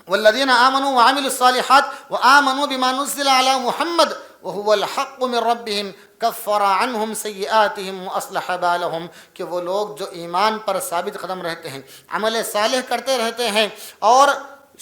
والذین آمنوا وعملوا الصالحات وآمنوا بما نزل علی محمد وهو الحق من ربهم کفر عنہم سیئاتہم واصلح بالہم، کہ وہ لوگ جو ایمان پر ثابت قدم رہتے ہیں، عمل صالح کرتے رہتے ہیں اور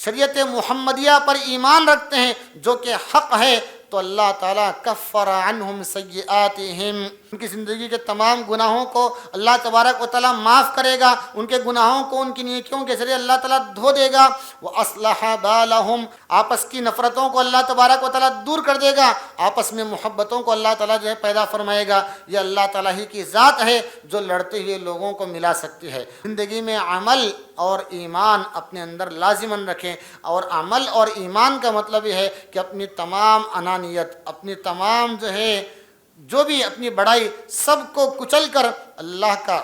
شریعت محمدیہ پر ایمان رکھتے ہیں جو کہ حق ہے، تو اللہ تعالیٰ کفر عنہم سیئاتہم، ان کی زندگی کے تمام گناہوں کو اللہ تبارک و تعالیٰ معاف کرے گا، ان کے گناہوں کو ان کی نیکیوں کے ذریعے اللہ تعالیٰ دھو دے گا، وَأَصْلَحَ بَالَهُمْ، آپس کی نفرتوں کو اللہ تبارک و تعالیٰ دور کر دے گا، آپس میں محبتوں کو اللہ تعالیٰ جو ہے پیدا فرمائے گا۔ یہ اللہ تعالیٰ ہی کی ذات ہے جو لڑتے ہوئے لوگوں کو ملا سکتی ہے۔ زندگی میں عمل اور ایمان اپنے اندر لازماً رکھیں، اور عمل اور ایمان کا مطلب یہ ہے کہ اپنی تمام انانیت، اپنی تمام جو بھی اپنی بڑائی، سب کو کچل کر اللہ کا،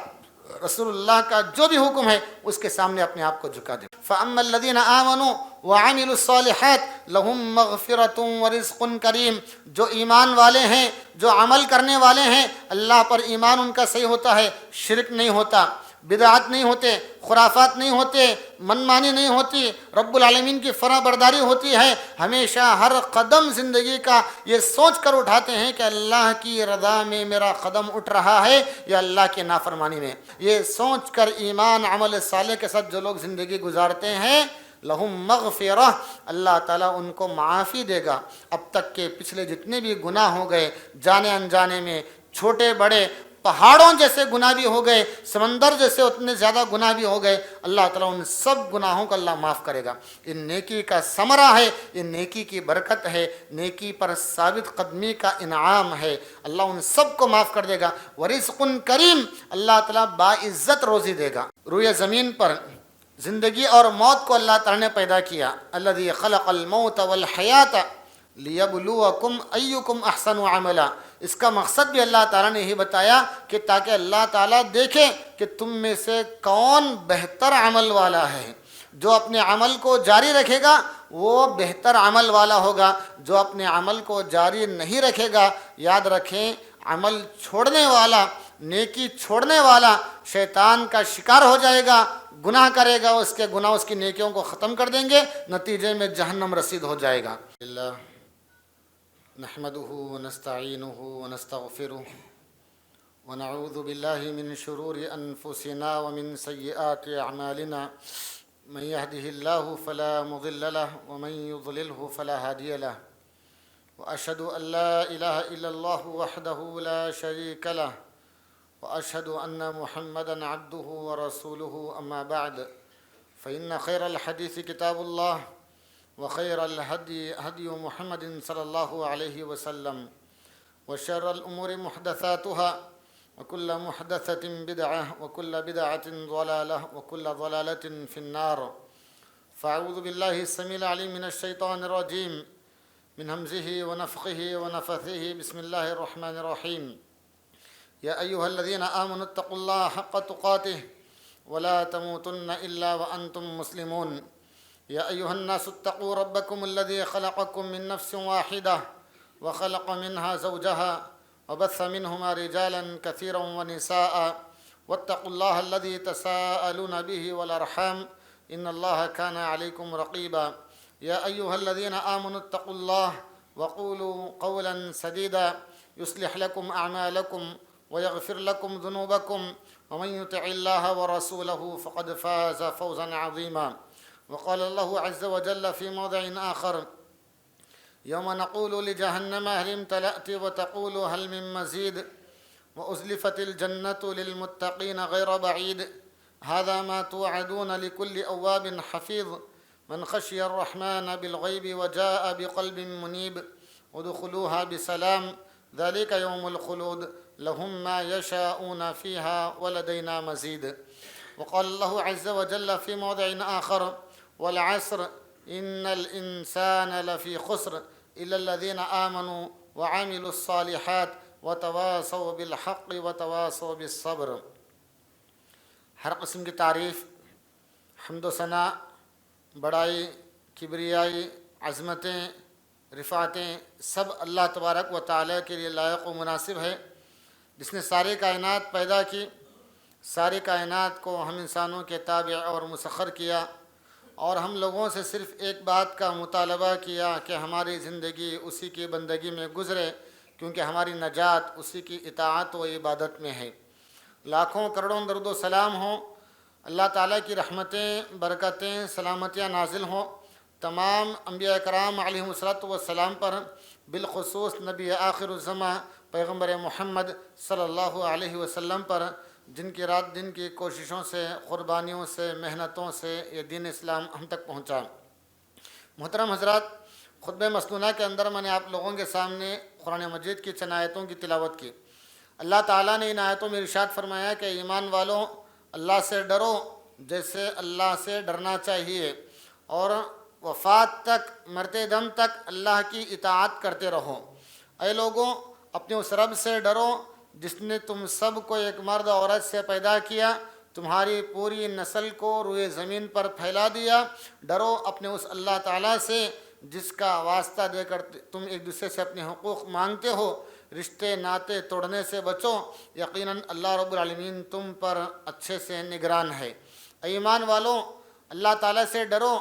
رسول اللہ کا جو بھی حکم ہے اس کے سامنے اپنے آپ کو جھکا دیں۔ فَأَمَّا الَّذِينَ آمَنُوا وَعَمِلُوا الصَّالِحَاتِ لَهُم مَّغْفِرَةٌ وَرِزْقٌ كَرِيمٌ، جو ایمان والے ہیں، جو عمل کرنے والے ہیں، اللہ پر ایمان ان کا صحیح ہوتا ہے، شرک نہیں ہوتا، بدعات نہیں ہوتے، خرافات نہیں ہوتے، منمانی نہیں ہوتی، رب العالمین کی فرما برداری ہوتی ہے، ہمیشہ ہر قدم زندگی کا یہ سوچ کر اٹھاتے ہیں کہ اللہ کی رضا میں میرا قدم اٹھ رہا ہے یا اللہ کی نافرمانی میں، یہ سوچ کر ایمان عمل صالح کے ساتھ جو لوگ زندگی گزارتے ہیں، لہم مغفرہ، اللہ تعالیٰ ان کو معافی دے گا۔ اب تک کے پچھلے جتنے بھی گناہ ہو گئے، جانے انجانے میں، چھوٹے بڑے، پہاڑوں جیسے گناہ بھی ہو گئے، سمندر جیسے اتنے زیادہ گناہ بھی ہو گئے، اللہ تعالیٰ ان سب گناہوں کو اللہ معاف کرے گا۔ یہ نیکی کا ثمرہ ہے، یہ نیکی کی برکت ہے، نیکی پر ثابت قدمی کا انعام ہے، اللہ ان سب کو معاف کر دے گا۔ ورزق کریم، اللہ تعالیٰ باعزت روزی دے گا۔ روئے زمین پر زندگی اور موت کو اللہ تعالیٰ نے پیدا کیا، الذی خلق الموت والحیات لیبلوکم ایکم احسن عملا، اس کا مقصد بھی اللہ تعالیٰ نے یہی بتایا کہ تاکہ اللہ تعالیٰ دیکھے کہ تم میں سے کون بہتر عمل والا ہے، جو اپنے عمل کو جاری رکھے گا وہ بہتر عمل والا ہوگا، جو اپنے عمل کو جاری نہیں رکھے گا، یاد رکھیں عمل چھوڑنے والا، نیکی چھوڑنے والا شیطان کا شکار ہو جائے گا، گناہ کرے گا، اس کے گناہ اس کی نیکیوں کو ختم کر دیں گے، نتیجے میں جہنم رسید ہو جائے گا۔ اللہ نحمده ونستعینه ونستغفره ونعوذ بالله من شرور انفسنا ومن سیئات اعمالنا، من يهده الله فلا مضل له ومن يضلله فلا هادي له، واشهد ان لا اله الا الله وحده لا شريك له، واشهد ان محمدا عبده ورسوله، اما بعد فان خير الحديث كتاب الله، وخير الهدي هدي محمد صلى الله عليه وسلم، وشر الأمور محدثاتها، وكل محدثة بدعة، وكل بدعة ضلالة، وكل ضلالة في النار۔ فأعوذ بالله السميع العليم من الشيطان الرجيم، من همزه ونفخه ونفثه، بسم الله الرحمن الرحيم۔ يا أيها الذين آمنوا اتقوا الله حق تقاته ولا تموتن إلا وأنتم مسلمون۔ يا أيها الناس اتقوا ربكم الذي خلقكم من نفس واحدة وخلق منها زوجها وبث منهما رجالا كثيرا ونساء، واتقوا الله الذي تساءلون به والأرحام إن الله كان عليكم رقيبا۔ يا أيها الذين آمنوا اتقوا الله وقولوا قولا سديدا يصلح لكم أعمالكم ويغفر لكم ذنوبكم، ومن يطع الله ورسوله فقد فاز فوزا عظيما۔ وقال الله عز وجل في موضع آخر، يوم نقول لجهنم هل امتلأت وتقول هل من مزيد، وأزلفت الجنة للمتقين غير بعيد، هذا ما توعدون لكل أواب حفيظ، من خشي الرحمن بالغيب وجاء بقلب منيب، ادخلوها بسلام ذلك يوم الخلود، لهم ما يشاءون فيها ولدينا مزيد۔ وقال الله عز وجل في موضع آخر، والعصر إن الإنسان لفي خسر إلا الذين آمنوا وعملوا الصالحات وتواصوا بالحق وتواصوا بالصبر۔ ہر قسم کی تعریف، حمد و ثنا، بڑائی، کبریائی، عظمتیں، رفعتیں سب اللہ تبارک و تعالیٰ کے لیے لائق و مناسب ہے، جس نے ساری کائنات پیدا کی، ساری کائنات کو ہم انسانوں کے تابع اور مسخر کیا، اور ہم لوگوں سے صرف ایک بات کا مطالبہ کیا کہ ہماری زندگی اسی کی بندگی میں گزرے، کیونکہ ہماری نجات اسی کی اطاعت و عبادت میں ہے۔ لاکھوں کروڑوں درود و سلام ہوں، اللہ تعالیٰ کی رحمتیں، برکتیں، سلامتیاں نازل ہوں تمام انبیاء کرام علیہم الصلوۃ والسلام پر، بالخصوص نبی آخر الزماں پیغمبر محمد صلی اللہ علیہ وسلم پر، جن کی رات دن کی کوششوں سے، قربانیوں سے، محنتوں سے یہ دین اسلام ہم تک پہنچا۔ محترم حضرات، خطبہ مسنونہ کے اندر میں نے آپ لوگوں کے سامنے قرآن مجید کی چند آیتوں کی تلاوت کی۔ اللہ تعالیٰ نے ان آیتوں میں ارشاد فرمایا کہ ایمان والوں، اللہ سے ڈرو جیسے اللہ سے ڈرنا چاہیے، اور وفات تک، مرتے دم تک اللہ کی اطاعت کرتے رہو۔ اے لوگوں، اپنے اس رب سے ڈرو جس نے تم سب کو ایک مرد عورت سے پیدا کیا، تمہاری پوری نسل کو روئے زمین پر پھیلا دیا۔ ڈرو اپنے اس اللہ تعالیٰ سے جس کا واسطہ دے کر تم ایک دوسرے سے اپنے حقوق مانگتے ہو۔ رشتے ناطے توڑنے سے بچو، یقیناً اللہ رب العالمین تم پر اچھے سے نگران ہے۔ اے ایمان والوں، اللہ تعالیٰ سے ڈرو،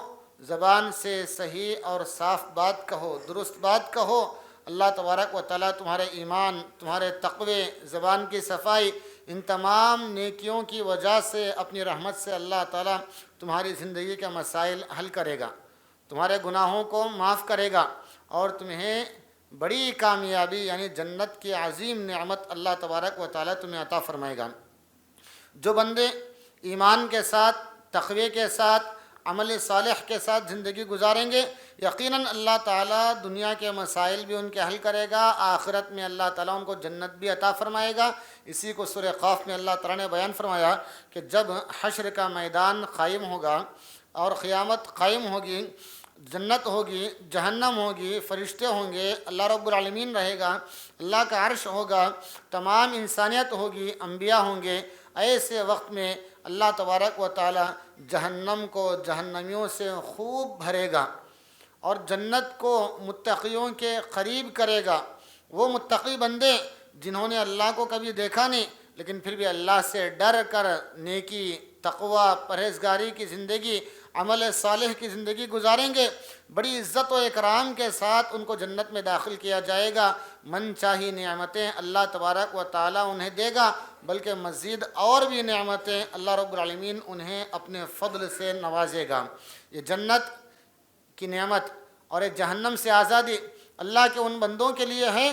زبان سے صحیح اور صاف بات کہو، درست بات کہو۔ اللہ تبارک و تعالیٰ تمہارے ایمان، تمہارے تقوی، زبان کی صفائی، ان تمام نیکیوں کی وجہ سے اپنی رحمت سے اللہ تعالیٰ تمہاری زندگی کے مسائل حل کرے گا، تمہارے گناہوں کو معاف کرے گا، اور تمہیں بڑی کامیابی یعنی جنت کی عظیم نعمت اللہ تبارک و تعالیٰ تمہیں عطا فرمائے گا۔ جو بندے ایمان کے ساتھ، تقوی کے ساتھ، عمل صالح کے ساتھ زندگی گزاریں گے، یقیناً اللہ تعالیٰ دنیا کے مسائل بھی ان کے حل کرے گا، آخرت میں اللہ تعالیٰ ان کو جنت بھی عطا فرمائے گا۔ اسی کو سورہ قاف میں اللہ تعالیٰ نے بیان فرمایا کہ جب حشر کا میدان قائم ہوگا اور قیامت قائم ہوگی، جنت ہوگی، جہنم ہوگی، فرشتے ہوں گے، اللہ رب العالمین رہے گا، اللہ کا عرش ہوگا، تمام انسانیت ہوگی، انبیاء ہوں گے، ایسے وقت میں اللہ تبارک و تعالی جہنم کو جہنمیوں سے خوب بھرے گا اور جنت کو متقیوں کے قریب کرے گا۔ وہ متقی بندے جنہوں نے اللہ کو کبھی دیکھا نہیں لیکن پھر بھی اللہ سے ڈر کر نیکی، تقوی، پرہیزگاری کی زندگی، عمل صالح کی زندگی گزاریں گے، بڑی عزت و اکرام کے ساتھ ان کو جنت میں داخل کیا جائے گا۔ من چاہی نعمتیں اللہ تبارک و تعالیٰ انہیں دے گا، بلکہ مزید اور بھی نعمتیں اللہ رب العالمین انہیں اپنے فضل سے نوازے گا۔ یہ جنت کی نعمت اور ایک جہنم سے آزادی اللہ کے ان بندوں کے لیے ہے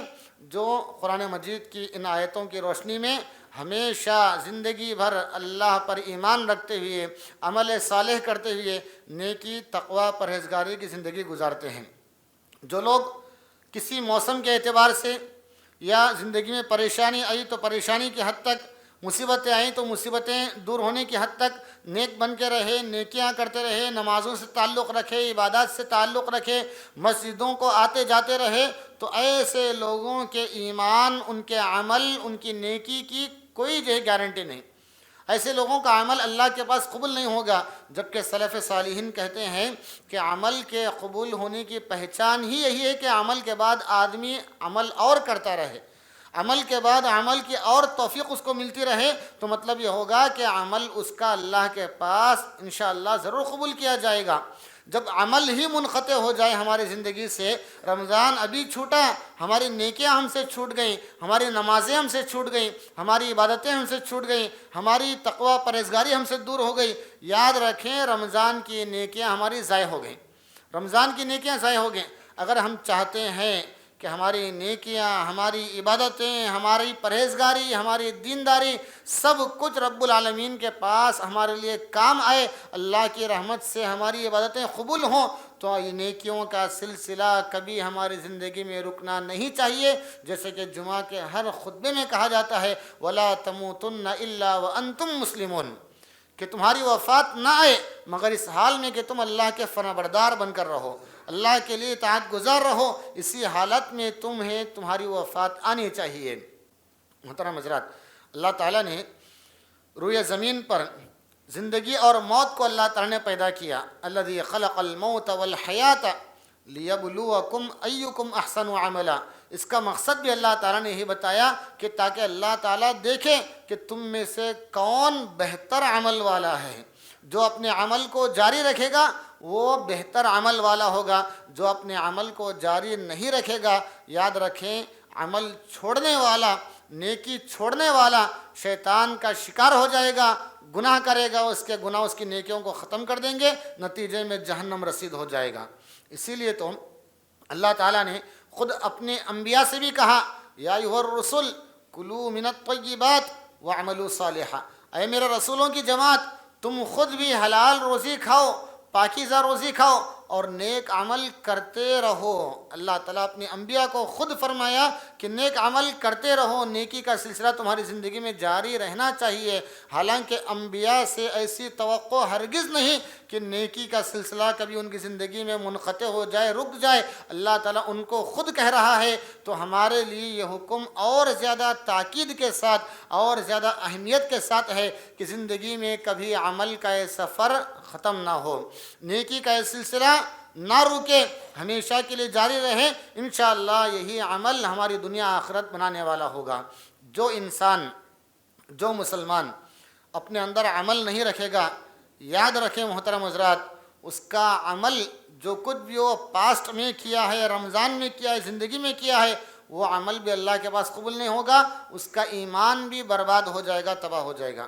جو قرآن مجید کی ان آیتوں کی روشنی میں ہمیشہ زندگی بھر اللہ پر ایمان رکھتے ہوئے، عمل صالح کرتے ہوئے، نیکی، تقوی، پرہیزگاری کی زندگی گزارتے ہیں۔ جو لوگ کسی موسم کے اعتبار سے یا زندگی میں پریشانی آئی تو پریشانی کی حد تک، مصیبتیں آئیں تو مصیبتیں دور ہونے کی حد تک نیک بن کے رہے، نیکیاں کرتے رہے، نمازوں سے تعلق رکھے، عبادات سے تعلق رکھے، مسجدوں کو آتے جاتے رہے، تو ایسے لوگوں کے ایمان، ان کے عمل، ان کی نیکی کی کوئی گارنٹی نہیں۔ ایسے لوگوں کا عمل اللہ کے پاس قبول نہیں ہوگا، جبکہ سلف صالحین کہتے ہیں کہ عمل کے قبول ہونے کی پہچان ہی یہی ہے کہ عمل کے بعد آدمی عمل اور کرتا رہے، عمل کے بعد عمل کی اور توفیق اس کو ملتی رہے، تو مطلب یہ ہوگا کہ عمل اس کا اللہ کے پاس انشاءاللہ ضرور قبول کیا جائے گا۔ جب عمل ہی منقطع ہو جائے ہماری زندگی سے، رمضان ابھی چھوٹا، ہماری نیکیاں ہم سے چھوٹ گئیں، ہماری نمازیں ہم سے چھوٹ گئیں، ہماری عبادتیں ہم سے چھوٹ گئیں، ہماری تقوی پرہیزگاری ہم سے دور ہو گئی، یاد رکھیں رمضان کی نیکیاں ہماری ضائع ہو گئیں، رمضان کی نیکیاں ضائع ہو گئیں۔ اگر ہم چاہتے ہیں کہ ہماری نیکیاں، ہماری عبادتیں، ہماری پرہیزگاری، ہماری دینداری سب کچھ رب العالمین کے پاس ہمارے لیے کام آئے، اللہ کی رحمت سے ہماری عبادتیں قبول ہوں، تو یہ نیکیوں کا سلسلہ کبھی ہماری زندگی میں رکنا نہیں چاہیے۔ جیسے کہ جمعہ کے ہر خطبے میں کہا جاتا ہے وَلَا تَمُوتُنَّ إِلَّا وَأَنْتُمْ مُسْلِمُونَ، کہ تمہاری وفات نہ آئے مگر اس حال میں کہ تم اللہ کے فرما بردار بن کر رہو، اللہ کے لیے اطاعت گزار رہو، اسی حالت میں تمہاری وفات آنی چاہیے۔ محترم حضرات، اللہ تعالیٰ نے روئے زمین پر زندگی اور موت کو اللہ تعالیٰ نے پیدا کیا، الذی خلق الموت والحیات لیبلوکم ایکم احسن عملا۔ اس کا مقصد بھی اللہ تعالیٰ نے یہی بتایا کہ تاکہ اللہ تعالیٰ دیکھے کہ تم میں سے کون بہتر عمل والا ہے۔ جو اپنے عمل کو جاری رکھے گا وہ بہتر عمل والا ہوگا جو اپنے عمل کو جاری نہیں رکھے گا۔ یاد رکھیں، عمل چھوڑنے والا، نیکی چھوڑنے والا شیطان کا شکار ہو جائے گا، گناہ کرے گا، اس کے گناہ اس کی نیکیوں کو ختم کر دیں گے، نتیجے میں جہنم رسید ہو جائے گا۔ اسی لیے تو اللہ تعالیٰ نے خود اپنے انبیاء سے بھی کہا، یا ایھا الرسل کلوا من الطیبات واعملوا صالحا، اے میرے رسولوں کی جماعت، تم خود بھی حلال روزی کھاؤ، پاکیزہ روزی کھاؤ اور نیک عمل کرتے رہو۔ اللہ تعالیٰ اپنے انبیاء کو خود فرمایا کہ نیک عمل کرتے رہو، نیکی کا سلسلہ تمہاری زندگی میں جاری رہنا چاہیے۔ حالانکہ انبیاء سے ایسی توقع ہرگز نہیں کہ نیکی کا سلسلہ کبھی ان کی زندگی میں منقطع ہو جائے، رک جائے۔ اللہ تعالیٰ ان کو خود کہہ رہا ہے، تو ہمارے لیے یہ حکم اور زیادہ تاکید کے ساتھ اور زیادہ اہمیت کے ساتھ ہے کہ زندگی میں کبھی عمل کا یہ سفر ختم نہ ہو، نیکی کا یہ سلسلہ نہ رکے، ہمیشہ کے لیے جاری رہے۔ انشاءاللہ یہی عمل ہماری دنیا آخرت بنانے والا ہوگا۔ جو انسان، جو مسلمان اپنے اندر عمل نہیں رکھے گا، یاد رکھیں محترم حضرات، اس کا عمل جو کچھ بھی وہ پاسٹ میں کیا ہے، رمضان میں کیا ہے، زندگی میں کیا ہے، وہ عمل بھی اللہ کے پاس قبول نہیں ہوگا، اس کا ایمان بھی برباد ہو جائے گا، تباہ ہو جائے گا،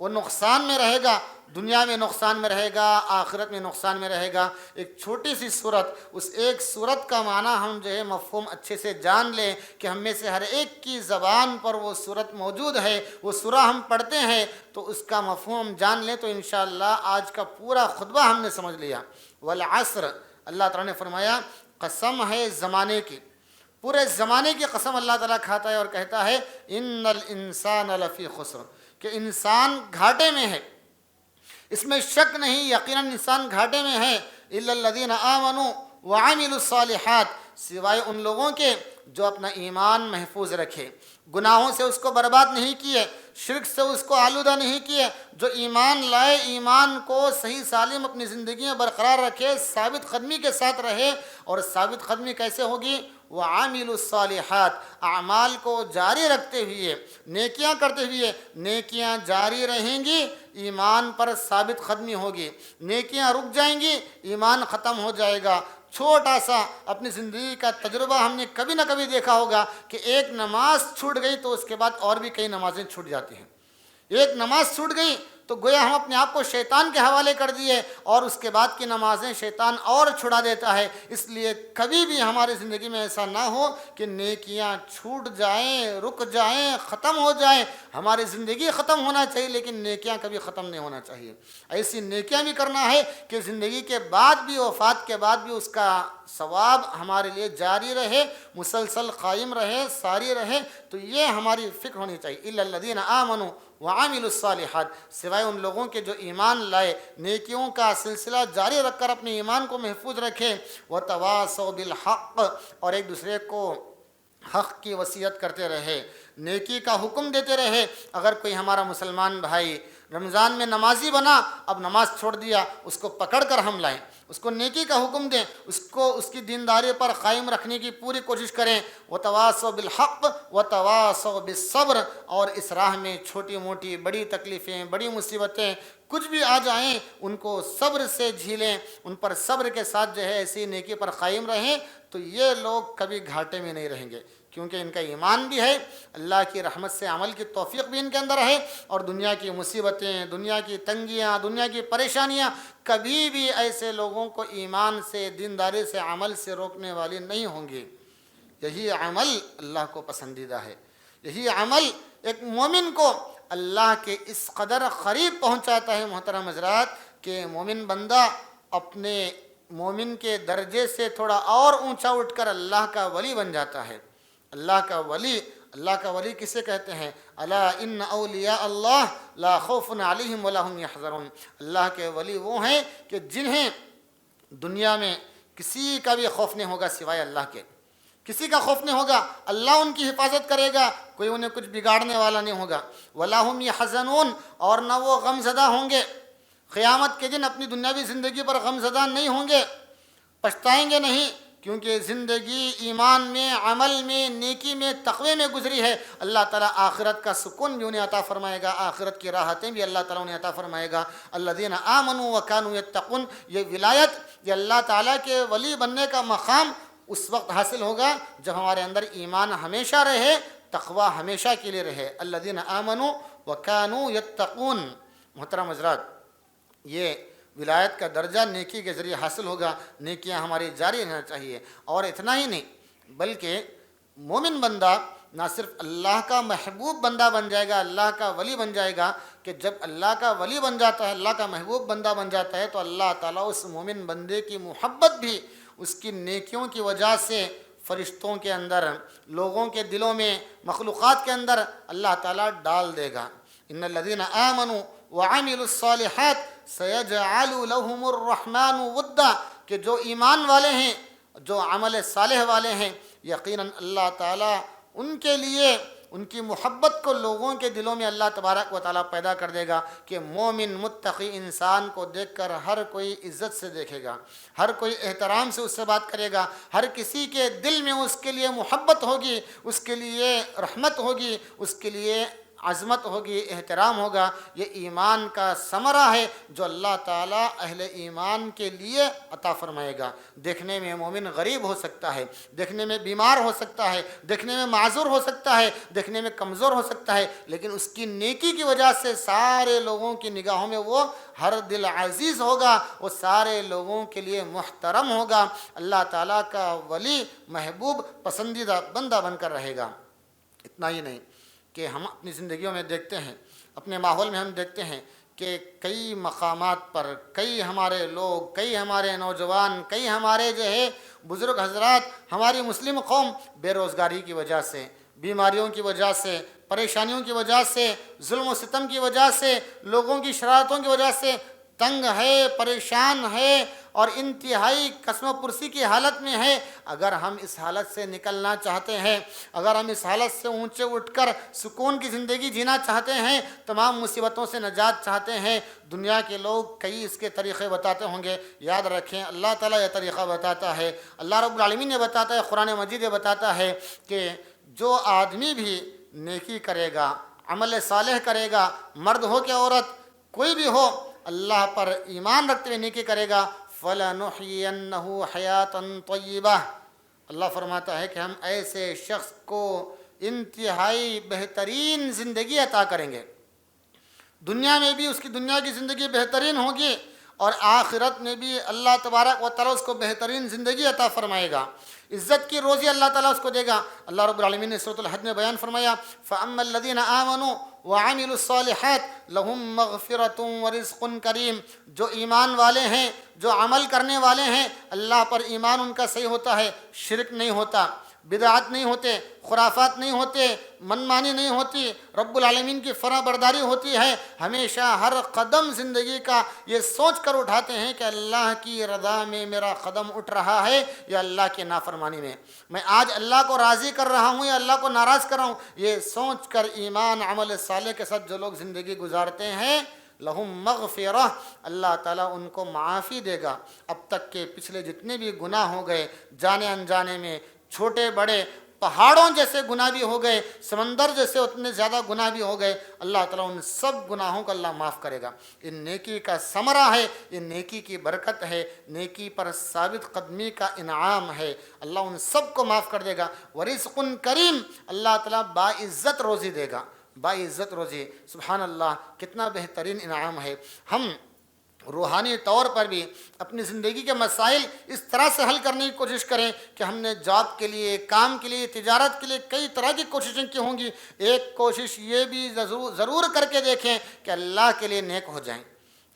وہ نقصان میں رہے گا، دنیا میں نقصان میں رہے گا، آخرت میں نقصان میں رہے گا۔ ایک چھوٹی سی صورت، اس ایک صورت کا معنی ہم جو ہے مفہوم اچھے سے جان لیں کہ ہم میں سے ہر ایک کی زبان پر وہ صورت موجود ہے، وہ سورہ ہم پڑھتے ہیں تو اس کا مفہوم ہم جان لیں تو انشاءاللہ آج کا پورا خطبہ ہم نے سمجھ لیا۔ والعصر، اللہ تعالیٰ نے فرمایا قسم ہے زمانے کی، پورے زمانے کی قسم اللہ تعالیٰ کھاتا ہے اور کہتا ہے ان الانسان لفی خسر، کہ انسان گھاٹے میں ہے، اس میں شک نہیں، یقیناً انسان گھاٹے میں ہے، الا الذین آمنوا وعملوا الصالحات، سوائے ان لوگوں کے جو اپنا ایمان محفوظ رکھے، گناہوں سے اس کو برباد نہیں کیے، شرک سے اس کو آلودہ نہیں کیے، جو ایمان لائے، ایمان کو صحیح سالم اپنی زندگی میں برقرار رکھے، ثابت قدمی کے ساتھ رہے۔ اور ثابت قدمی کیسے ہوگی؟ وعاملوا الصالحات، اعمال کو جاری رکھتے ہوئے، نیکیاں کرتے ہوئے، نیکیاں جاری رہیں گی، ایمان پر ثابت قدمی ہوگی، نیکیاں رک جائیں گی، ایمان ختم ہو جائے گا۔ چھوٹا سا اپنی زندگی کا تجربہ ہم نے کبھی نہ کبھی دیکھا ہوگا کہ ایک نماز چھوٹ گئی تو اس کے بعد اور بھی کئی نمازیں چھوٹ جاتی ہیں۔ ایک نماز چھوٹ گئی تو گویا ہم اپنے آپ کو شیطان کے حوالے کر دیے، اور اس کے بعد کی نمازیں شیطان اور چھڑا دیتا ہے۔ اس لیے کبھی بھی ہماری زندگی میں ایسا نہ ہو کہ نیکیاں چھوٹ جائیں، رک جائیں، ختم ہو جائیں۔ ہماری زندگی ختم ہونا چاہیے لیکن نیکیاں کبھی ختم نہیں ہونا چاہیے۔ ایسی نیکیاں بھی کرنا ہے کہ زندگی کے بعد بھی، وفات کے بعد بھی اس کا ثواب ہمارے لیے جاری رہے، مسلسل قائم رہے، ساری رہے۔ تو یہ ہماری فکر ہونی چاہیے۔ الا الذین آمنوا وعاملوا الصالحات، سوائے ان لوگوں کے جو ایمان لائے، نیکیوں کا سلسلہ جاری رکھ کر اپنے ایمان کو محفوظ رکھے، وتواصوا بالحق، اور ایک دوسرے کو حق کی وصیت کرتے رہے، نیکی کا حکم دیتے رہے۔ اگر کوئی ہمارا مسلمان بھائی رمضان میں نمازی بنا، اب نماز چھوڑ دیا، اس کو پکڑ کر ہم لائیں، اس کو نیکی کا حکم دیں، اس کو اس کی دینداری پر قائم رکھنے کی پوری کوشش کریں۔ وتواصوا بالحق وتواصوا بالصبر، اور اس راہ میں چھوٹی موٹی بڑی تکلیفیں، بڑی مصیبتیں کچھ بھی آ جائیں ان کو صبر سے جھیلیں، ان پر صبر کے ساتھ جو ہے ایسی نیکی پر قائم رہیں، تو یہ لوگ کبھی گھاٹے میں نہیں رہیں گے، کیونکہ ان کا ایمان بھی ہے، اللہ کی رحمت سے عمل کی توفیق بھی ان کے اندر ہے، اور دنیا کی مصیبتیں، دنیا کی تنگیاں، دنیا کی پریشانیاں کبھی بھی ایسے لوگوں کو ایمان سے، دینداری سے، عمل سے روکنے والی نہیں ہوں گی۔ یہی عمل اللہ کو پسندیدہ ہے، یہی عمل ایک مومن کو اللہ کے اس قدر قریب پہنچاتا ہے محترم حضرات کہ مومن بندہ اپنے مومن کے درجے سے تھوڑا اور اونچا اٹھ کر اللہ کا ولی بن جاتا ہے۔ اللہ کا ولی، اللہ کا ولی کسے کہتے ہیں؟ الا ان اولیاء اللہ لا خوف علیہم ولا هم یحزنون، اللہ کے ولی وہ ہیں کہ جنہیں دنیا میں کسی کا بھی خوف نہیں ہوگا سوائے اللہ کے، کسی کا خوف نہیں ہوگا، اللہ ان کی حفاظت کرے گا، کوئی انہیں کچھ بگاڑنے والا نہیں ہوگا۔ ولا هم یحزنون، اور نہ وہ غم زدہ ہوں گے، قیامت کے دن اپنی دنیاوی زندگی پر غم زدہ نہیں ہوں گے، پچھتائیں گے نہیں کیونکہ زندگی ایمان میں، عمل میں، نیکی میں، تقوی میں گزری ہے، اللہ تعالیٰ آخرت کا سکون بھی انہیں عطا فرمائے گا، آخرت کی راحتیں بھی اللہ تعالیٰ انہیں عطا فرمائے گا۔ الذین آمنوا وکانوا یتقون، یہ ولایت، یہ اللہ تعالیٰ کے ولی بننے کا مقام اس وقت حاصل ہوگا جب ہمارے اندر ایمان ہمیشہ رہے، تقوی ہمیشہ کے لیے رہے۔ الذین آمنوا وکانوا یتقون۔ محترم حضرات، یہ ولایت کا درجہ نیکی کے ذریعے حاصل ہوگا، نیکیاں ہماری جاری رہنا چاہیے۔ اور اتنا ہی نہیں بلکہ مومن بندہ نہ صرف اللہ کا محبوب بندہ بن جائے گا، اللہ کا ولی بن جائے گا، کہ جب اللہ کا ولی بن جاتا ہے، اللہ کا محبوب بندہ بن جاتا ہے، تو اللہ تعالیٰ اس مومن بندے کی محبت بھی اس کی نیکیوں کی وجہ سے فرشتوں کے اندر، لوگوں کے دلوں میں، مخلوقات کے اندر اللہ تعالیٰ ڈال دے گا۔ ان الذین آمنوا وعملوا الصالحات سیجعل لهم الرحمن ودا، کہ جو ایمان والے ہیں، جو عمل صالح والے ہیں، یقیناً اللہ تعالیٰ ان کے لیے ان کی محبت کو لوگوں کے دلوں میں اللہ تبارک و تعالیٰ پیدا کر دے گا، کہ مومن متقی انسان کو دیکھ کر ہر کوئی عزت سے دیکھے گا، ہر کوئی احترام سے اس سے بات کرے گا، ہر کسی کے دل میں اس کے لیے محبت ہوگی، اس کے لیے رحمت ہوگی، اس کے لیے عظمت ہوگی، احترام ہوگا۔ یہ ایمان کا ثمرہ ہے جو اللہ تعالیٰ اہل ایمان کے لیے عطا فرمائے گا۔ دیکھنے میں مومن غریب ہو سکتا ہے، دیکھنے میں بیمار ہو سکتا ہے، دیکھنے میں معذور ہو سکتا ہے، دیکھنے میں کمزور ہو سکتا ہے، لیکن اس کی نیکی کی وجہ سے سارے لوگوں کی نگاہوں میں وہ ہر دل عزیز ہوگا، وہ سارے لوگوں کے لیے محترم ہوگا، اللہ تعالیٰ کا ولی، محبوب، پسندیدہ بندہ بن کر رہے گا۔ اتنا ہی نہیں کہ ہم اپنی زندگیوں میں دیکھتے ہیں، اپنے ماحول میں ہم دیکھتے ہیں کہ کئی مقامات پر کئی ہمارے لوگ، کئی ہمارے نوجوان، کئی ہمارے جو ہے بزرگ حضرات، ہماری مسلم قوم بے روزگاری کی وجہ سے، بیماریوں کی وجہ سے، پریشانیوں کی وجہ سے، ظلم و ستم کی وجہ سے، لوگوں کی شرارتوں کی وجہ سے تنگ ہے، پریشان ہے اور انتہائی قسم و پرسی کی حالت میں ہے۔ اگر ہم اس حالت سے نکلنا چاہتے ہیں، اگر ہم اس حالت سے اونچے اٹھ کر سکون کی زندگی جینا چاہتے ہیں، تمام مصیبتوں سے نجات چاہتے ہیں، دنیا کے لوگ کئی اس کے طریقے بتاتے ہوں گے، یاد رکھیں اللہ تعالیٰ یہ طریقہ بتاتا ہے، اللہ رب العالمین یہ بتاتا ہے، قرآن مجید یہ بتاتا ہے کہ جو آدمی بھی نیکی کرے گا، عمل صالح کرے گا، مرد ہو کہ عورت، کوئی بھی ہو، اللہ پر ایمان رکھتے ہوئے نیکی کرے گا، فَلَنُحْيِيَنَّهُ حَيَاةً طَيِّبَةً، اللہ فرماتا ہے کہ ہم ایسے شخص کو انتہائی بہترین زندگی عطا کریں گے، دنیا میں بھی اس کی دنیا کی زندگی بہترین ہوگی اور آخرت میں بھی اللہ تبارک و تعالیٰ اس کو بہترین زندگی عطا فرمائے گا، عزت کی روزی اللہ تعالیٰ اس کو دے گا۔ اللہ رب العالمین نے سورۃ الحج میں بیان فرمایا فَأَمَّا الَّذِينَ آمَنُوا وَعَمِلُوا الصَّالِحَاتِ لَهُم مَغْفِرَةٌ وَرِزْقٌ کریم، جو ایمان والے ہیں، جو عمل کرنے والے ہیں، اللہ پر ایمان ان کا صحیح ہوتا ہے، شرک نہیں ہوتا، بدعات نہیں ہوتے، خرافات نہیں ہوتے، منمانی نہیں ہوتی، رب العالمین کی فرما برداری ہوتی ہے، ہمیشہ ہر قدم زندگی کا یہ سوچ کر اٹھاتے ہیں کہ اللہ کی رضا میں میرا قدم اٹھ رہا ہے یا اللہ کی نافرمانی میں آج اللہ کو راضی کر رہا ہوں یا اللہ کو ناراض کر رہا ہوں، یہ سوچ کر ایمان عمل صالح کے ساتھ جو لوگ زندگی گزارتے ہیں، لہم مغفرہ، اللہ تعالیٰ ان کو معافی دے گا، اب تک کے پچھلے جتنے بھی گناہ ہو گئے، جانے انجانے میں، چھوٹے بڑے، پہاڑوں جیسے گناہ بھی ہو گئے، سمندر جیسے اتنے زیادہ گناہ بھی ہو گئے، اللہ تعالیٰ ان سب گناہوں کو اللہ معاف کرے گا۔ یہ نیکی کا ثمرہ ہے، یہ نیکی کی برکت ہے، نیکی پر ثابت قدمی کا انعام ہے، اللہ ان سب کو معاف کر دے گا۔ ورزق کریم، اللہ تعالیٰ باعزت روزی دے گا، باعزت روزی، سبحان اللہ، کتنا بہترین انعام ہے۔ ہم روحانی طور پر بھی اپنی زندگی کے مسائل اس طرح سے حل کرنے کی کوشش کریں کہ ہم نے جاب کے لیے، کام کے لیے، تجارت کے لیے کئی طرح کی کوششیں کی ہوں گی، ایک کوشش یہ بھی ضرور کر کے دیکھیں کہ اللہ کے لیے نیک ہو جائیں،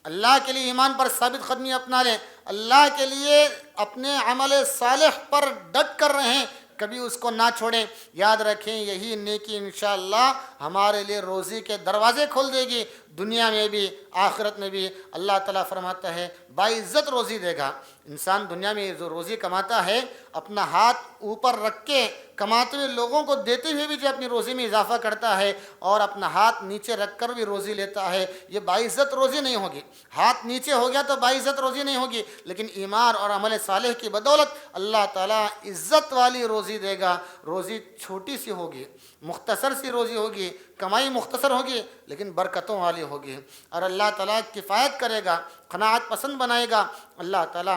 اللہ کے لیے ایمان پر ثابت قدمی اپنا لیں، اللہ کے لیے اپنے عمل صالح پر ڈٹ کر رہیں، کبھی اس کو نہ چھوڑیں۔ یاد رکھیں یہی نیکی انشاءاللہ ہمارے لیے روزی کے دروازے کھول دے گی، دنیا میں بھی آخرت میں بھی اللہ تعالیٰ فرماتا ہے باعزت روزی دے گا۔ انسان دنیا میں جو روزی کماتا ہے اپنا ہاتھ اوپر رکھ کے کماتے ہوئے لوگوں کو دیتے ہوئے بھی جو اپنی روزی میں اضافہ کرتا ہے اور اپنا ہاتھ نیچے رکھ کر بھی روزی لیتا ہے، یہ باعزت روزی نہیں ہوگی۔ ہاتھ نیچے ہو گیا تو باعزت روزی نہیں ہوگی، لیکن ایمان اور عمل صالح کی بدولت اللہ تعالیٰ عزت والی روزی دے گا۔ روزی چھوٹی سی ہوگی، مختصر سی روزی ہوگی، کمائی مختصر ہوگی لیکن برکتوں والی ہوگی، اور اللہ تعالیٰ کفایت کرے گا، قناعت پسند بنائے گا۔ اللہ تعالیٰ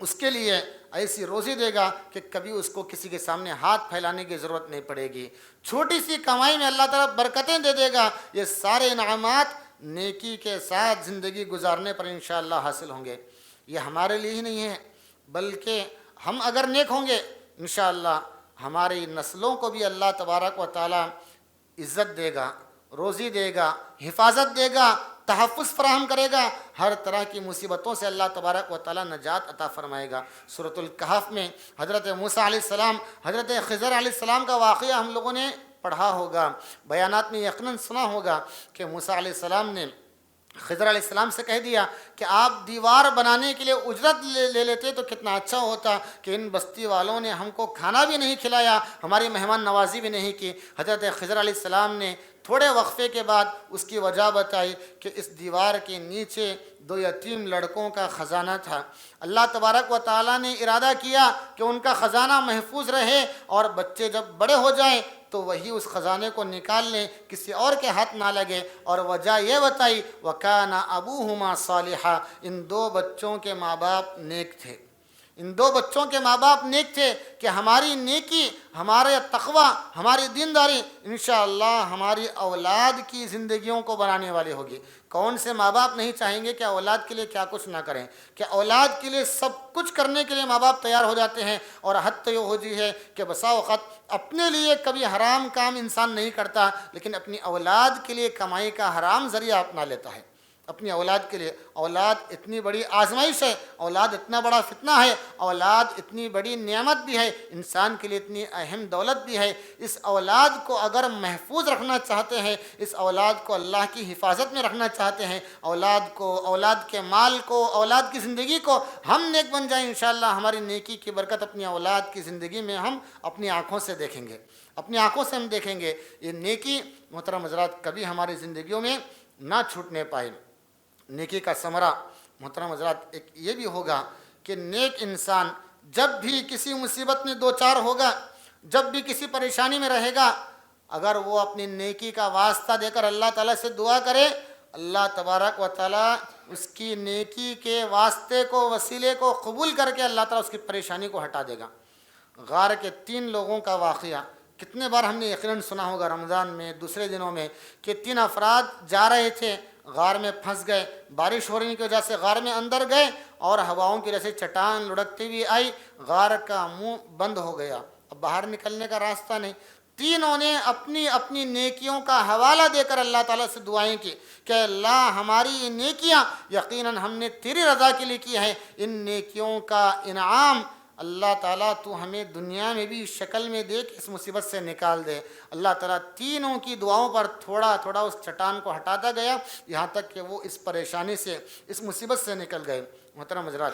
اس کے لیے ایسی روزی دے گا کہ کبھی اس کو کسی کے سامنے ہاتھ پھیلانے کی ضرورت نہیں پڑے گی۔ چھوٹی سی کمائی میں اللہ تعالیٰ برکتیں دے دے گا۔ یہ سارے انعامات نیکی کے ساتھ زندگی گزارنے پر انشاءاللہ حاصل ہوں گے۔ یہ ہمارے لیے ہی نہیں ہے بلکہ ہم اگر نیک ہوں گے انشاءاللہ ہماری نسلوں کو بھی اللہ تبارک و تعالیٰ عزت دے گا، روزی دے گا، حفاظت دے گا، تحفظ فراہم کرے گا، ہر طرح کی مصیبتوں سے اللہ تبارک و تعالیٰ نجات عطا فرمائے گا۔ سورۃ الکہف میں حضرت موسیٰ علیہ السلام، حضرت خضر علیہ السلام کا واقعہ ہم لوگوں نے پڑھا ہوگا، بیانات میں یقیناً سنا ہوگا کہ موسیٰ علیہ السلام نے خضر علیہ السلام سے کہہ دیا کہ آپ دیوار بنانے کے لیے اجرت لے لیتے تو کتنا اچھا ہوتا کہ ان بستی والوں نے ہم کو کھانا بھی نہیں کھلایا، ہماری مہمان نوازی بھی نہیں کی۔ حضرت خضر علیہ السلام نے تھوڑے وقفے کے بعد اس کی وجہ بتائی کہ اس دیوار کے نیچے 2 یتیم لڑکوں کا خزانہ تھا۔ اللہ تبارک و تعالیٰ نے ارادہ کیا کہ ان کا خزانہ محفوظ رہے اور بچے جب بڑے ہو جائیں تو وہی اس خزانے کو نکال لیں، کسی اور کے ہاتھ نہ لگے، اور وجہ یہ بتائی وَكَانَ أَبُوهُمَا صَالِحًا، ان 2 بچوں کے ماں باپ نیک تھے۔ ان 2 بچوں کے ماں باپ نیک تھے کہ ہماری نیکی، ہمارے تقوی، ہماری دینداری انشاءاللہ ہماری اولاد کی زندگیوں کو بنانے والی ہوگی۔ کون سے ماں باپ نہیں چاہیں گے کہ اولاد کے لیے کیا کچھ نہ کریں، کہ اولاد کے لیے سب کچھ کرنے کے لیے ماں باپ تیار ہو جاتے ہیں، اور حد تو یہ ہوتی ہے کہ بسا اوقات اپنے لیے کبھی حرام کام انسان نہیں کرتا لیکن اپنی اولاد کے لیے کمائی کا حرام ذریعہ اپنا لیتا ہے۔ اپنی اولاد کے لیے، اولاد اتنی بڑی آزمائش ہے، اولاد اتنا بڑا فتنہ ہے، اولاد اتنی بڑی نعمت بھی ہے، انسان کے لیے اتنی اہم دولت بھی ہے۔ اس اولاد کو اگر محفوظ رکھنا چاہتے ہیں، اس اولاد کو اللہ کی حفاظت میں رکھنا چاہتے ہیں، اولاد کو، اولاد کے مال کو، اولاد کی زندگی کو ہم نیک بن جائیں انشاءاللہ ہماری نیکی کی برکت اپنی اولاد کی زندگی میں ہم اپنی آنکھوں سے دیکھیں گے، اپنی آنکھوں سے ہم دیکھیں گے۔ یہ نیکی محترم حضرات کبھی ہماری زندگیوں میں نہ چھوٹنے پائے۔ نیکی کا ثمرہ محترم حضرات ایک یہ بھی ہوگا کہ نیک انسان جب بھی کسی مصیبت میں دوچار ہوگا، جب بھی کسی پریشانی میں رہے گا، اگر وہ اپنی نیکی کا واسطہ دے کر اللہ تعالیٰ سے دعا کرے، اللہ تبارک و تعالیٰ اس کی نیکی کے واسطے کو، وسیلے کو قبول کر کے اللہ تعالیٰ اس کی پریشانی کو ہٹا دے گا۔ غار کے 3 لوگوں کا واقعہ کتنے بار ہم نے یقیناً سنا ہوگا رمضان میں، دوسرے دنوں میں، کہ 3 افراد جا رہے تھے، غار میں پھنس گئے، بارش ہو رہی کی وجہ سے غار میں اندر گئے اور ہواؤں کی وجہ سے چٹان لڑکتی ہوئی آئی، غار کا منہ بند ہو گیا، اب باہر نکلنے کا راستہ نہیں۔ تینوں نے اپنی اپنی نیکیوں کا حوالہ دے کر اللہ تعالیٰ سے دعائیں کی کہ اللہ ہماری یہ نیکیاں یقیناً ہم نے تیری رضا کے لیے کی ہیں، ان نیکیوں کا انعام اللہ تعالیٰ تو ہمیں دنیا میں بھی شکل میں دے کہ اس مصیبت سے نکال دے۔ اللہ تعالیٰ تینوں کی دعاؤں پر تھوڑا تھوڑا اس چٹان کو ہٹاتا گیا یہاں تک کہ وہ اس پریشانی سے، اس مصیبت سے نکل گئے۔ محترم حضرات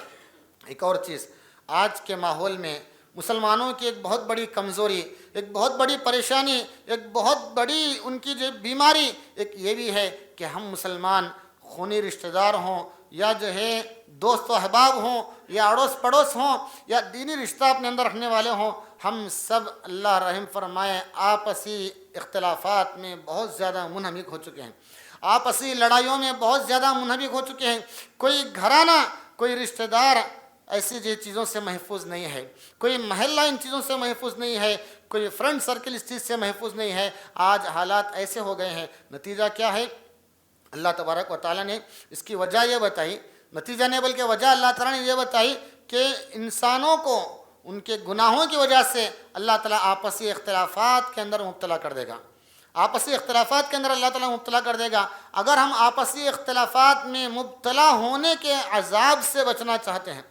ایک اور چیز، آج کے ماحول میں مسلمانوں کی ایک بہت بڑی کمزوری، ایک بہت بڑی پریشانی، ایک بہت بڑی ان کی جو بیماری ایک یہ بھی ہے کہ ہم مسلمان خونی رشتہ دار ہوں یا جو ہے دوست و احباب ہوں یا اڑوس پڑوس ہوں یا دینی رشتہ اپنے اندر رکھنے والے ہوں، ہم سب اللہ رحم فرمائے آپسی اختلافات میں بہت زیادہ منہمک ہو چکے ہیں، آپسی لڑائیوں میں بہت زیادہ منہمک ہو چکے ہیں۔ کوئی گھرانہ، کوئی رشتہ دار ایسی جو چیزوں سے محفوظ نہیں ہے، کوئی محلہ ان چیزوں سے محفوظ نہیں ہے، کوئی فرینڈ سرکل اس چیز سے محفوظ نہیں ہے۔ آج حالات ایسے ہو گئے ہیں، نتیجہ کیا ہے؟ اللہ تبارک و تعالیٰ نے اس کی وجہ یہ بتائی، نتیجہ نہیں بلکہ وجہ اللہ تعالیٰ نے یہ بتائی کہ انسانوں کو ان کے گناہوں کی وجہ سے اللہ تعالیٰ آپسی اختلافات کے اندر مبتلا کر دے گا، آپسی اختلافات کے اندر اللہ تعالیٰ مبتلا کر دے گا۔ اگر ہم آپسی اختلافات میں مبتلا ہونے کے عذاب سے بچنا چاہتے ہیں،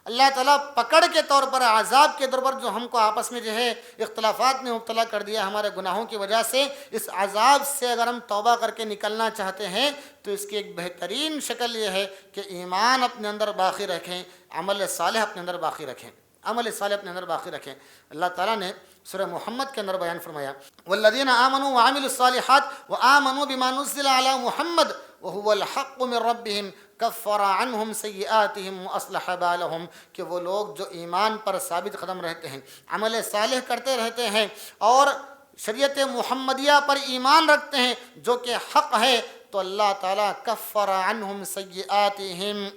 اللہ تعالیٰ پکڑ کے طور پر، عذاب کے طور پر جو ہم کو آپس میں جو ہے اختلافات میں مبتلا کر دیا ہمارے گناہوں کی وجہ سے، اس عذاب سے اگر ہم توبہ کر کے نکلنا چاہتے ہیں تو اس کی ایک بہترین شکل یہ ہے کہ ایمان اپنے اندر باقی رکھیں، عمل صالح اپنے اندر باقی رکھیں، عمل صالح اپنے اندر باقی رکھیں۔ اللہ تعالیٰ نے سورہ محمد کے اندر بیان فرمایا، والذین آمنوا وعملوا الصالحات وآمنوا بما نزل علی محمد وهو الحق من ربهم کفر عنہم سیئاتہم واصلح بالہم، کہ وہ لوگ جو ایمان پر ثابت قدم رہتے ہیں، عمل صالح کرتے رہتے ہیں اور شریعت محمدیہ پر ایمان رکھتے ہیں جو کہ حق ہے، تو اللہ تعالیٰ کفر عنہم سیئاتہم،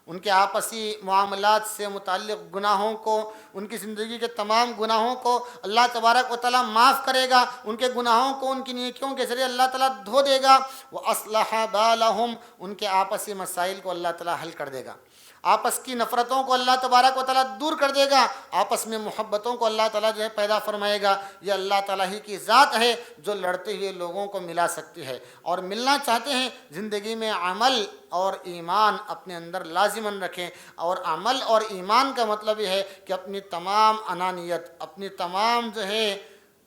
ان کے آپسی معاملات سے متعلق گناہوں کو، ان کی زندگی کے تمام گناہوں کو اللہ تبارک و تعالیٰ معاف کرے گا، ان کے گناہوں کو ان کی نیکیوں کے ذریعے اللہ تعالیٰ دھو دے گا، وَأَصْلَحَ بَالَهُمْ، ان کے آپسی مسائل کو اللہ تعالیٰ حل کر دے گا، آپس کی نفرتوں کو اللہ تبارک و تعالیٰ دور کر دے گا، آپس میں محبتوں کو اللہ تعالیٰ جو ہے پیدا فرمائے گا۔ یہ اللہ تعالیٰ ہی کی ذات ہے جو لڑتے ہوئے لوگوں کو ملا سکتی ہے، اور ملنا چاہتے ہیں زندگی میں عمل اور ایمان اپنے اندر لازماً رکھیں، اور عمل اور ایمان کا مطلب یہ ہے کہ اپنی تمام انانیت، اپنی تمام جو ہے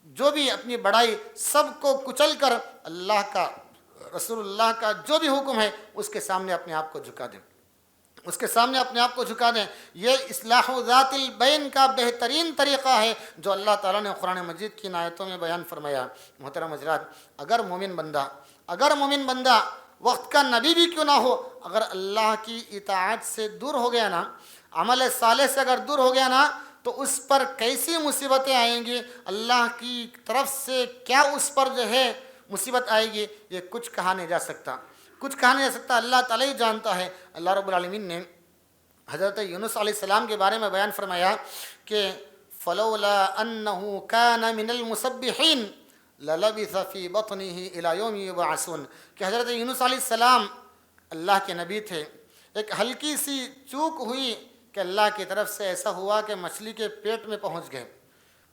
جو بھی اپنی بڑائی، سب کو کچل کر اللہ کا، رسول اللہ کا جو بھی حکم ہے اس کے سامنے اپنے آپ کو جھکا دیں، اس کے سامنے اپنے آپ کو جھکا دیں۔ یہ اصلاح ذات البین کا بہترین طریقہ ہے جو اللہ تعالیٰ نے قرآن مجید کی آیتوں میں بیان فرمایا۔ محترم حضرات، اگر مومن بندہ وقت کا نبی بھی کیوں نہ ہو، اگر اللہ کی اطاعت سے دور ہو گیا نا، عمل صالح سے اگر دور ہو گیا نا، تو اس پر کیسی مصیبتیں آئیں گی، اللہ کی طرف سے کیا اس پر جو ہے مصیبت آئے گی، یہ کچھ کہا نہیں جا سکتا، اللہ تعالیٰ ہی جانتا ہے۔ اللہ رب العالمین نے حضرت یونس علیہ السلام کے بارے میں بیان فرمایا کہ فلولا انہ کان من المسبحین للبث فی بطنہ الی یوم یبعثون، کہ حضرت یونس علیہ السلام اللہ کے نبی تھے، ایک ہلکی سی چوک ہوئی کہ اللہ کی طرف سے ایسا ہوا کہ مچھلی کے پیٹ میں پہنچ گئے،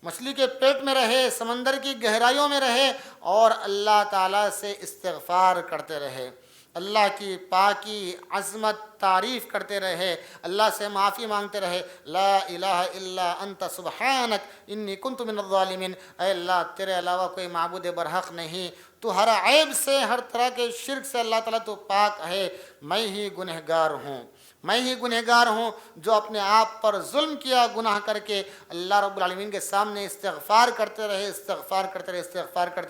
مچھلی کے پیٹ میں رہے، سمندر کی گہرائیوں میں رہے، اور اللہ تعالیٰ سے استغفار کرتے رہے، اللہ کی پاکی، عظمت، تعریف کرتے رہے، اللہ سے معافی مانگتے رہے، لا الہ الا انت سبحانک انی کنت من الظالمین، اے اللہ تیرے علاوہ کوئی معبود برحق نہیں، تو ہر عیب سے، ہر طرح کے شرک سے اللہ تعالیٰ تو پاک ہے، میں ہی گنہگار ہوں جو اپنے آپ پر ظلم کیا گناہ کر کے۔ اللہ رب العالمین کے سامنے استغفار کرتے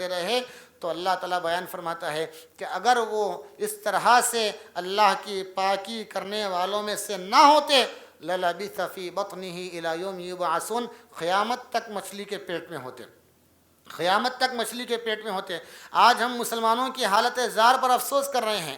رہے تو اللہ تعالیٰ بیان فرماتا ہے کہ اگر وہ اس طرح سے اللہ کی پاکی کرنے والوں میں سے نہ ہوتے، لَلَبِثَ فِي بَطْنِهِ إِلَى يَوْمِ يُبْعَثُونَ، قیامت تک مچھلی کے پیٹ میں ہوتے۔ آج ہم مسلمانوں کی حالت زار پر افسوس کر رہے ہیں،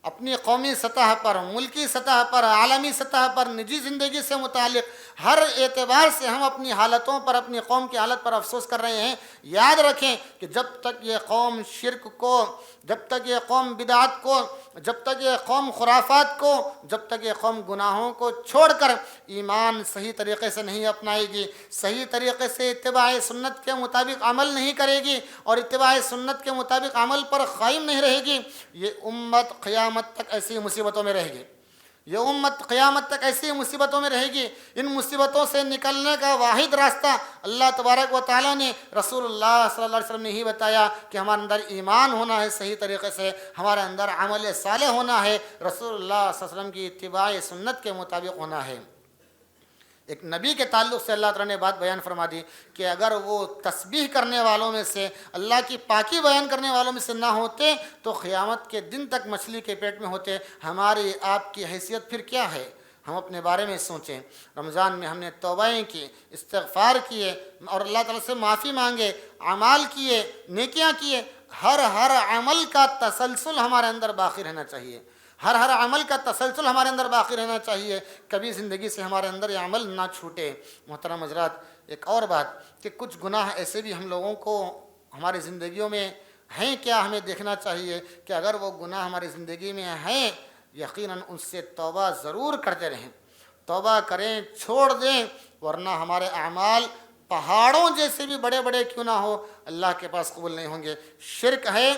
اپنی قومی سطح پر، ملکی سطح پر، عالمی سطح پر، نجی زندگی سے متعلق ہر اعتبار سے ہم اپنی حالتوں پر، اپنی قوم کی حالت پر افسوس کر رہے ہیں۔ یاد رکھیں کہ جب تک یہ قوم شرک کو، جب تک یہ قوم بدعت کو، جب تک یہ قوم خرافات کو، جب تک یہ قوم گناہوں کو چھوڑ کر ایمان صحیح طریقے سے نہیں اپنائے گی، صحیح طریقے سے اتباع سنت کے مطابق عمل نہیں کرے گی اور اتباع سنت کے مطابق عمل پر قائم نہیں رہے گی، یہ امت قیامت تک ایسی مصیبتوں میں رہے گی، ان مصیبتوں سے نکلنے کا واحد راستہ اللہ تبارک و تعالیٰ نے، رسول اللہ صلی اللہ علیہ وسلم نے ہی بتایا کہ ہمارے اندر ایمان ہونا ہے صحیح طریقے سے، ہمارے اندر عمل صالح ہونا ہے، رسول اللہ صلی اللہ علیہ وسلم کی اتباع سنت کے مطابق ہونا ہے۔ ایک نبی کے تعلق سے اللہ تعالیٰ نے بات بیان فرما دی کہ اگر وہ تسبیح کرنے والوں میں سے، اللہ کی پاکی بیان کرنے والوں میں سے نہ ہوتے تو قیامت کے دن تک مچھلی کے پیٹ میں ہوتے۔ ہماری آپ کی حیثیت پھر کیا ہے؟ ہم اپنے بارے میں سوچیں۔ رمضان میں ہم نے توبائیں کی، استغفار کیے اور اللہ تعالیٰ سے معافی مانگے، اعمال کیے، نیکیاں کیے، ہر عمل کا تسلسل ہمارے اندر باقی رہنا چاہیے، ہر عمل کا تسلسل ہمارے اندر باقی رہنا چاہیے، کبھی زندگی سے ہمارے اندر یہ عمل نہ چھوٹے۔ محترم حضرات، ایک اور بات کہ کچھ گناہ ایسے بھی ہم لوگوں کو ہماری زندگیوں میں ہیں، کیا ہمیں دیکھنا چاہیے کہ اگر وہ گناہ ہماری زندگی میں ہیں، یقیناً ان سے توبہ ضرور کرتے رہیں، توبہ کریں، چھوڑ دیں، ورنہ ہمارے اعمال پہاڑوں جیسے بھی بڑے بڑے کیوں نہ ہو اللہ کے پاس قبول نہیں ہوں گے۔ شرک ہے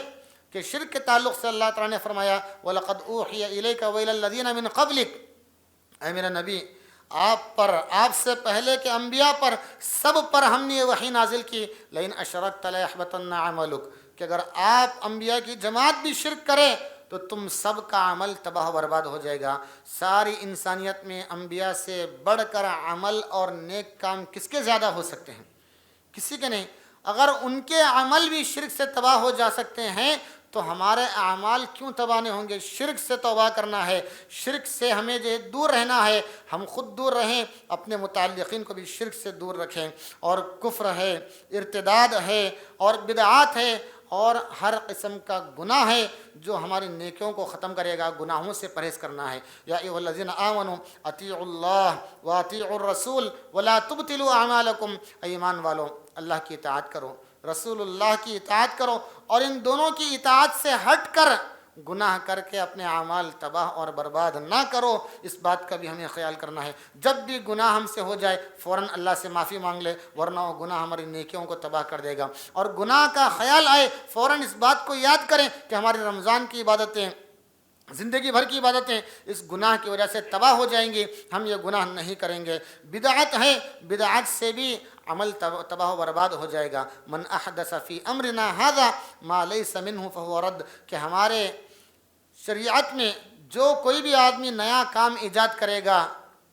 کہ شرک کے تعلق سے اللہ تعالیٰ نے فرمایا وَلَقَدْ أُوحِيَ إِلَيْكَ وَإِلَى الَّذِينَ مِن قَبْلِكَ، اے میرا نبی آپ پر، آپ سے پہلے کے انبیاء پر، سب پر ہم نے یہ وحی نازل کی، لئن اشرکت لیحبطن عملک، کہ اگر آپ انبیاء کی جماعت بھی شرک کرے تو تم سب کا عمل تباہ و برباد ہو جائے گا۔ ساری انسانیت میں انبیاء سے بڑھ کر عمل اور نیک کام کس کے زیادہ ہو سکتے ہیں؟ کسی کے نہیں۔ اگر ان کے عمل بھی شرک سے تباہ ہو جا سکتے ہیں تو ہمارے اعمال کیوں تباہ نہیں ہوں گے؟ شرک سے توبہ کرنا ہے، شرک سے ہمیں جو دور رہنا ہے، ہم خود دور رہیں، اپنے متعلقین کو بھی شرک سے دور رکھیں۔ اور کفر ہے، ارتداد ہے، اور بدعات ہے، اور ہر قسم کا گناہ ہے جو ہماری نیکیوں کو ختم کرے گا۔ گناہوں سے پرہیز کرنا ہے۔ یا ایھا الذین آمنوا اطیعوا اللہ واطیعوا الرسول ولا تبطلوا اعمالکم، اے ایمان والو اللہ کی اطاعت کرو، رسول اللہ کی اطاعت کرو، اور ان دونوں کی اطاعت سے ہٹ کر گناہ کر کے اپنے اعمال تباہ اور برباد نہ کرو۔ اس بات کا بھی ہمیں خیال کرنا ہے، جب بھی گناہ ہم سے ہو جائے فوراً اللہ سے معافی مانگ لے، ورنہ وہ گناہ ہماری نیکیوں کو تباہ کر دے گا۔ اور گناہ کا خیال آئے فوراً اس بات کو یاد کریں کہ ہماری رمضان کی عبادتیں، زندگی بھر کی عبادتیں اس گناہ کی وجہ سے تباہ ہو جائیں گی، ہم یہ گناہ نہیں کریں گے۔ بدعت ہے، بدعت سے بھی عمل تباہ و برباد ہو جائے گا۔ من احدث فی امرنا ھذا ما لیس منہ فہو رد، کہ ہمارے شریعت میں جو کوئی بھی آدمی نیا کام ایجاد کرے گا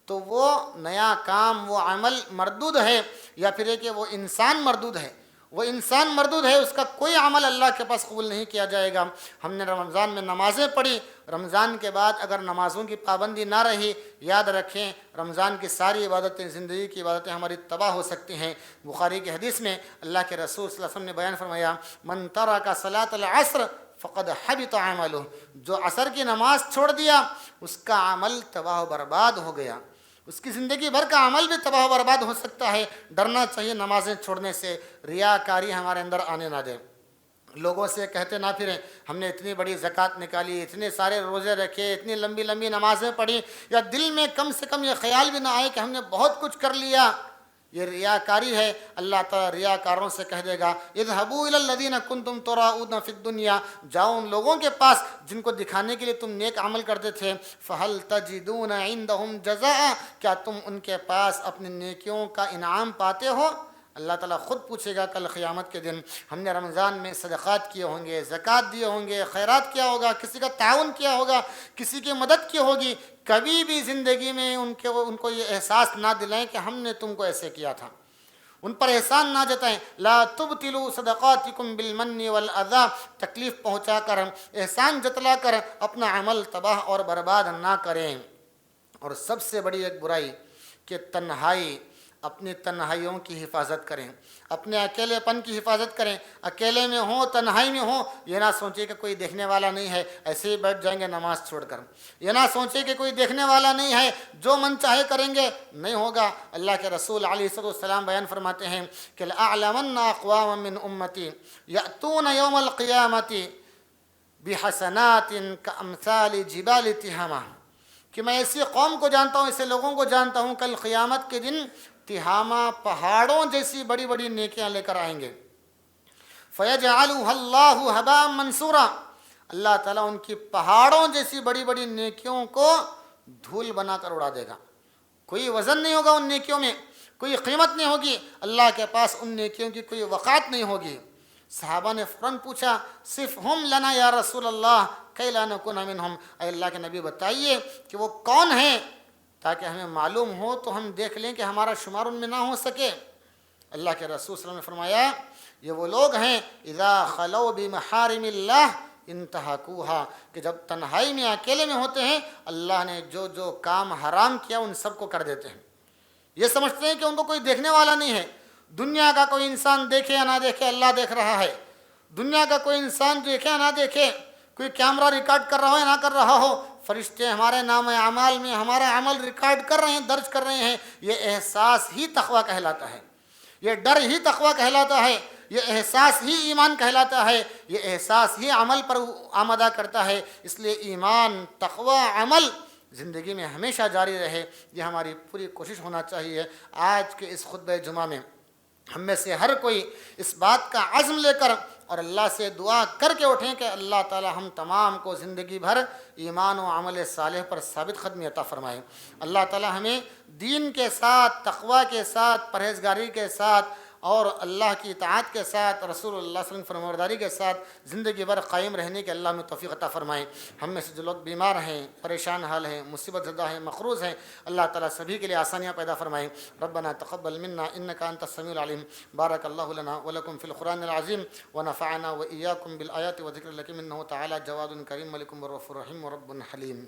تو وہ نیا کام، وہ عمل مردود ہے، یا پھر یہ کہ وہ انسان مردود ہے، وہ انسان مردود ہے، اس کا کوئی عمل اللہ کے پاس قبول نہیں کیا جائے گا۔ ہم نے رمضان میں نمازیں پڑھی، رمضان کے بعد اگر نمازوں کی پابندی نہ رہی، یاد رکھیں رمضان کی ساری عبادتیں، زندگی کی عبادتیں ہماری تباہ ہو سکتی ہیں۔ بخاری کی حدیث میں اللہ کے رسول صلی اللہ علیہ وسلم نے بیان فرمایا، من ترک صلاۃ العصر فقد حبط عملہ، جو عصر کی نماز چھوڑ دیا اس کا عمل تباہ و برباد ہو گیا، اس کی زندگی بھر کا عمل بھی تباہ و برباد ہو سکتا ہے۔ ڈرنا چاہیے نمازیں چھوڑنے سے، ریاکاری ہمارے اندر آنے نہ دیں۔ لوگوں سے کہتے نہ پھریں ہم نے اتنی بڑی زکوٰۃ نکالی، اتنے سارے روزے رکھے، اتنی لمبی لمبی نمازیں پڑھی، یا دل میں کم سے کم یہ خیال بھی نہ آئے کہ ہم نے بہت کچھ کر لیا، یہ ریاکاری ہے۔ اللہ تعالیٰ ریاکاروں سے کہہ دے گا، اذهبوا الى الذين كنتم تراؤون في الدنيا، جاؤ ان لوگوں کے پاس جن کو دکھانے کے لیے تم نیک عمل کرتے تھے، فهل تجدون عندهم جزاء، کیا تم ان کے پاس اپنی نیکیوں کا انعام پاتے ہو؟ اللہ تعالیٰ خود پوچھے گا کل قیامت کے دن، ہم نے رمضان میں صدقات کیے ہوں گے، زکوٰۃ دیے ہوں گے، خیرات کیا ہوگا، کسی کا تعاون کیا ہوگا، کسی کی مدد کی ہوگی، کبھی بھی زندگی میں ان کو یہ احساس نہ دلائیں کہ ہم نے تم کو ایسے کیا تھا، ان پر احسان نہ جتائیں۔ لا تبطلوا صدقاتکم بالمن والاذی، تکلیف پہنچا کر، احسان جتلا کر اپنا عمل تباہ اور برباد نہ کریں۔ اور سب سے بڑی ایک برائی کہ تنہائی، اپنی تنہائیوں کی حفاظت کریں، اپنے اکیلے پن کی حفاظت کریں۔ اکیلے میں ہوں، تنہائی میں ہوں، یہ نہ سوچے کہ کوئی دیکھنے والا نہیں ہے، ایسے ہی بیٹھ جائیں گے نماز چھوڑ کر۔ یہ نہ سوچے کہ کوئی دیکھنے والا نہیں ہے، جو من چاہے کریں گے، نہیں ہوگا۔ اللہ کے رسول علیہ السلام بیان فرماتے ہیں کہ لَأَعْلَمَنَّ أَقْوَامًا مِّنْ أُمَّتِي يَأْتُونَ يَوْمَ الْقِيَامَةِ بِحَسَنَاتٍ كَأَمْثَالِ جِبَالِ تِہَامَةٍ، کہ میں ایسی قوم کو جانتا ہوں، ایسے لوگوں کو جانتا ہوں کل قیامت کے دن تہامہ پہاڑوں جیسی بڑی بڑی نیکیاں لے کر آئیں گے۔ فَيَجْعَلُهَا اللَّهُ هَبَاءً مَنْثُورًا، اللہ تعالیٰ ان کی پہاڑوں جیسی بڑی بڑی نیکیوں کو دھول بنا کر اڑا دے گا۔ کوئی وزن نہیں ہوگا ان نیکیوں میں، کوئی قیمت نہیں ہوگی، اللہ کے پاس ان نیکیوں کی کوئی وقعت نہیں ہوگی۔ صحابہ نے فوراً پوچھا، صفہم لنا یا رسول اللہ کی لا نکون منہم، اے اللہ کے نبی بتائیے کہ وہ کون ہیں تاکہ ہمیں معلوم ہو تو ہم دیکھ لیں کہ ہمارا شمار ان میں نہ ہو سکے۔ اللہ کے رسول صلی اللہ علیہ وسلم نے فرمایا، یہ وہ لوگ ہیں اذا خلوا بمحارم اللہ انتہکوہا، کہ جب تنہائی میں اکیلے میں ہوتے ہیں اللہ نے جو جو کام حرام کیا ان سب کو کر دیتے ہیں۔ یہ سمجھتے ہیں کہ ان کو کوئی دیکھنے والا نہیں ہے، دنیا کا کوئی انسان دیکھے یا نہ دیکھے اللہ دیکھ رہا ہے، دنیا کا کوئی انسان دیکھے یا نہ دیکھے، کوئی کیمرہ ریکارڈ کر رہا ہو یا نہ کر رہا ہو، فرشتے ہمارے نام اعمال میں ہمارا عمل ریکارڈ کر رہے ہیں، درج کر رہے ہیں۔ یہ احساس ہی تقویٰ کہلاتا ہے، یہ ڈر ہی تقویٰ کہلاتا ہے، یہ احساس ہی ایمان کہلاتا ہے، یہ احساس ہی عمل پر آمدہ کرتا ہے۔ اس لیے ایمان، تقویٰ، عمل زندگی میں ہمیشہ جاری رہے، یہ ہماری پوری کوشش ہونا چاہیے۔ آج کے اس خطبہ جمعہ میں ہم میں سے ہر کوئی اس بات کا عزم لے کر اور اللہ سے دعا کر کے اٹھیں کہ اللہ تعالی ہم تمام کو زندگی بھر ایمان و عمل صالح پر ثابت قدمی عطا فرمائے۔ اللہ تعالی ہمیں دین کے ساتھ، تقوی کے ساتھ، پرہیزگاری کے ساتھ اور اللہ کی اطاعت کے ساتھ، رسول اللہ صلی اللہ علیہ وسلم فرمانبرداری کے ساتھ زندگی بھر قائم رہنے کے اللہ میں توفیق عطا فرمائے۔ ہم میں سے جو لوگ بیمار ہیں، پریشان حال ہیں، مصیبت زدہ ہیں، مقروض ہیں، اللہ تعالیٰ سبھی کے لیے آسانیاں پیدا فرمائے۔ ربنا تقبل منا انك انت السميع العليم، بارك الله لنا ولكم في القرآن العظيم ونفعنا وإياكم بالآيات وذكر الحكيم، انه تعالى جواد كريم ملك رؤوف رحيم ورب حليم۔